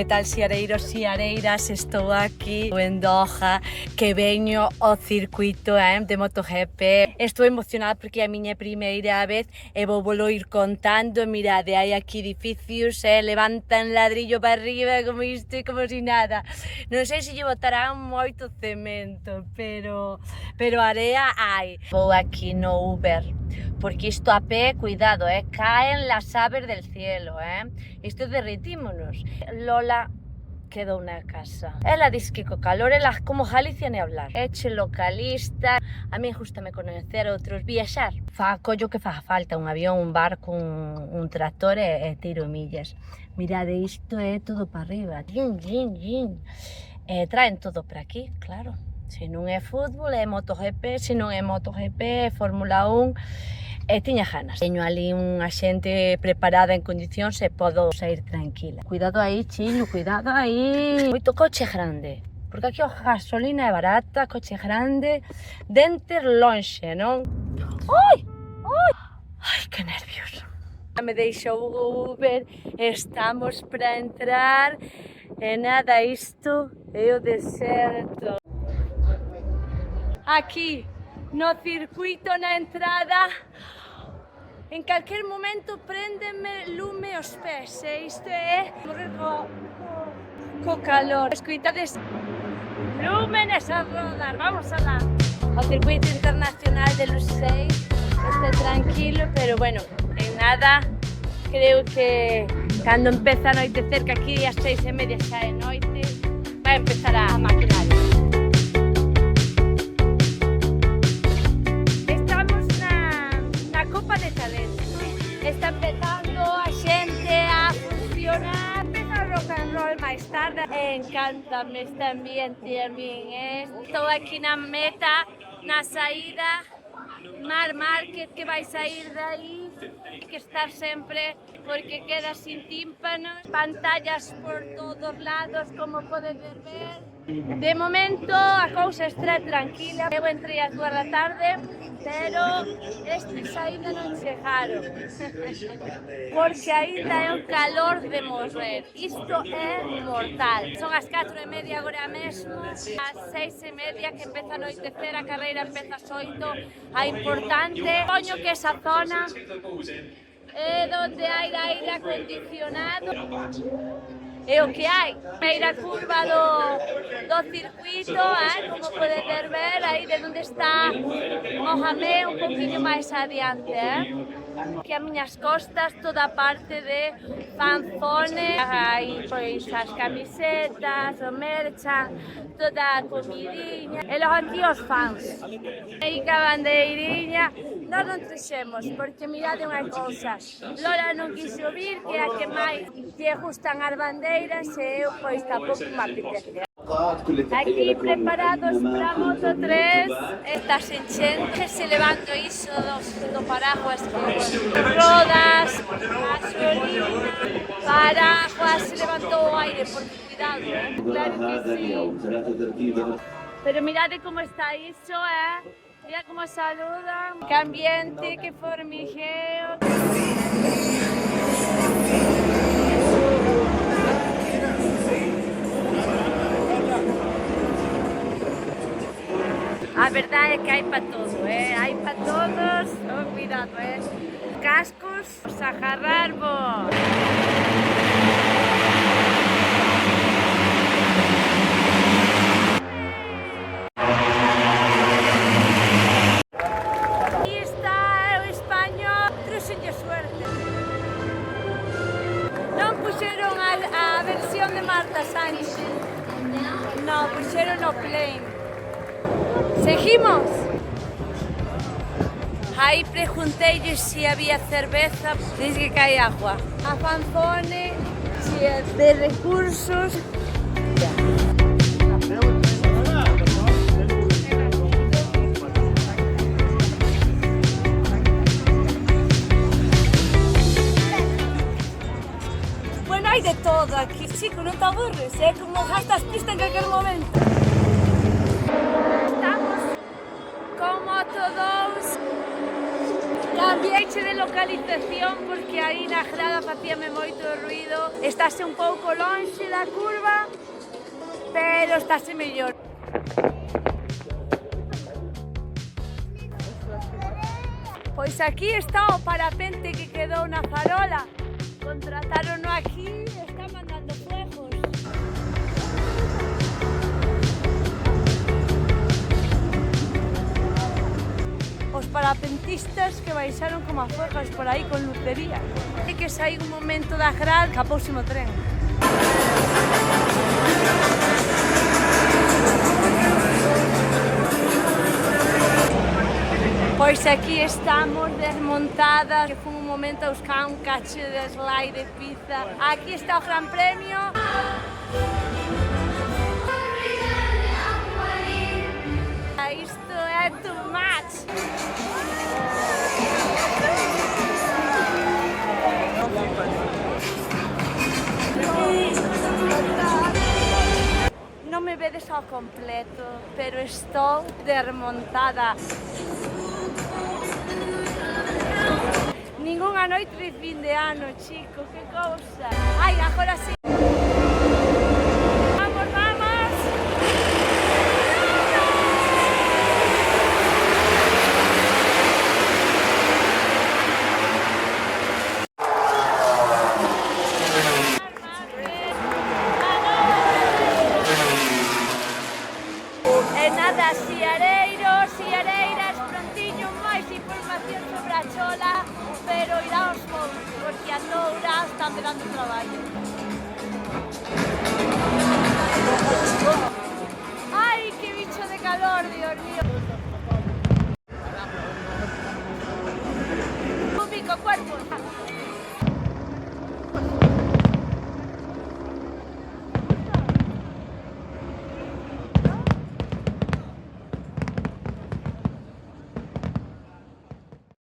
tal, xiareiros, xiareiras? Estou aquí en Doha, que veño ao circuito de MotoGP. Estou emocionada porque é a miña primeira vez e vou volo ir contando. Mirade, hai aquí edificios, levantan ladrillo para arriba como isto e como si nada. Non sei se lle botarán moito cemento, pero area hai. Vou aquí no Uber, porque isto a pé, cuidado, caen las aves del cielo, isto derretímonos. Lola quedou na casa. Ela diz que co calor, ela como Galicia ne hablar. Eche localista, a mí gustame conocer outros, viaxar. Collo que faga falta, un avión, un barco, un tractor e tiro millas. Mirade, isto é todo para arriba. Traen todo para aquí, claro. Se non é fútbol, é MotoGP, se non é MotoGP, é Fórmula 1. Tiña ganas. Teño ali unha xente preparada en condicións e podo sair tranquila. Cuidado aí, Chiño, cuidado aí. Moito coche grande, porque aquí a gasolina é barata, coche grande, dentes lonxe, non? Ai, ai, ai, que nervios. Me deixou o Uber, estamos para entrar e nada, isto é o deserto. Aquí, no circuito, na entrada, en calquer momento préndeme lume os pés, isto é morrer co calor. Escoitades lúmenes a rodar, vamos alá. O circuito internacional de Lusail está tranquilo, pero bueno, en nada, creo que cando empeza a anoitecer, que aquí as 6:30 xa é noite, vai empezar a maquinaria. Está empezando a xente a funcionar, empeza o rock and roll máis tarde. Encántame este ambiente a min, Estou aquí na meta, na saída, Mar Márquez, que vai sair daí, hai que estar sempre porque queda sin tímpanos, pantallas por todos lados, como podedes ver. De momento a cousa está tranquila, eu entrei ás 2 da tarde, pero estes ainda non chegaron, porque ainda é un calor de morrer, isto é mortal. Son as 4:30 agora mesmo, ás 6:30 que empeza a anoitecer, a carreira empeza ás 8, a importante, coño que esa zona é donde hai aire acondicionado. É o que hai, a curva do circuito, como podedes ver, aí de onde está Mohamed, un poquinho máis adiante, que a miñas costas toda a parte de fanzone, aí pois as camisetas, o merchan, toda a comidinha, e logo aquí os fans, aí ca bandeirinha. Nós non trexemos, porque mirade unha cousa, Lola non quixo vir, que é a que máis lle gustan as bandeiras e eu pois tampouco me apetece. Aquí preparados para Moto3, estas enchentes, se levando iso do paraguas, rodas, gasolina, paraguas, se levantou o aire, porque cuidado, claro que sí. Pero mirade como está iso, Mira como saludan, que ambiente, que formigueo. A verdade é que hai para todo, hai para todos, cuidado, cascos, a agarrar-vos. A versión de Marta Sánchez. No, puxeron o plain. Seguimos. Aí pregunteille se había cerveza, dice que hai agua. A fanzone, si é de recursos. Hai de todo aquí, chico, non te aburres, como gastas pista en calquer momento. Estamos con Moto2, Cambieiche de localización porque aí na grada facíame moito ruido. Estáse un pouco lonxe da curva, pero estáse mellor. Pois aquí está o parapente que quedou na farola. Contratarono aquí e está mandando fuegos. Os parapentistas que baixaron como a fuegos por aí con lucería. E que saí un momento da grada capouse o tren. Pois aquí estamos desmontadas, que foi un momento a buscar un cacho de slide de pizza. Aquí está o Gran Premio. Isto é too much. Non me vedes ao completo, pero estou desmontada. Ningunha noite de fin de ano, chico, que cousa. Ai, agora sí. Vamos, vamos. E nada, siareiros, siareiras, prontiño máis información sobre a chola, pero irá aos poucos, porque a toura están dando traballo.